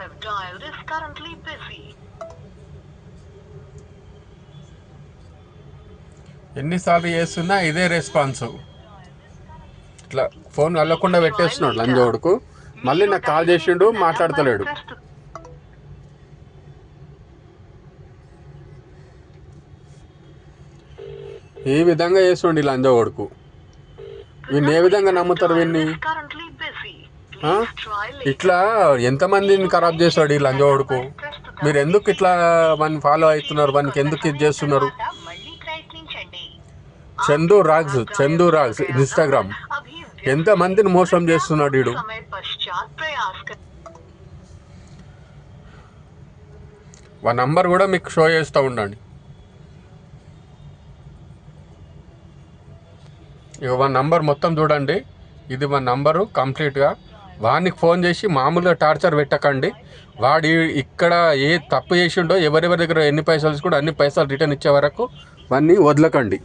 have dialed is currently busy. ఎన్నిసార్లు చేస్తున్నా ఇదే రెస్పాన్స్. ఇట్లా ఫోన్ వెళ్ళకుండా పెట్టేస్తున్నాడు లంజోడుకు. మళ్ళీ నాకు కాల్ చేసిండు, మాట్లాడతలేడు. ఈ విధంగా చేస్తుండు లంజోడుకు. వీన్ని ఏ విధంగా నమ్ముతారు వీన్ని? ఇట్లా ఎంతమందిని ఖరాబ్ చేస్తాడు ఈ లంజోడుకు. మీరు ఎందుకు ఇట్లా వాడిని ఫాలో అవుతున్నారు? వానికి ఎందుకు ఇది చేస్తున్నారు? Chandu rags Instagram. ఎంతమందిని మోసం చేస్తున్నాడు వీడు. వా నంబర్ కూడా మీకు షో చేస్తూ ఉండండి. ఇక వన్ నంబర్ మొత్తం చూడండి. ఇది వన్ నంబరు కంప్లీట్గా. వానికి ఫోన్ చేసి మామూలుగా టార్చర్ పెట్టకండి. వాడి ఇక్కడ ఏ తప్పు చేసిండో, ఎవరెవరి దగ్గర ఎన్ని పైసలు కూడా అన్ని పైసలు రిటర్న్ ఇచ్చే వరకు వాడిని వదలకండి.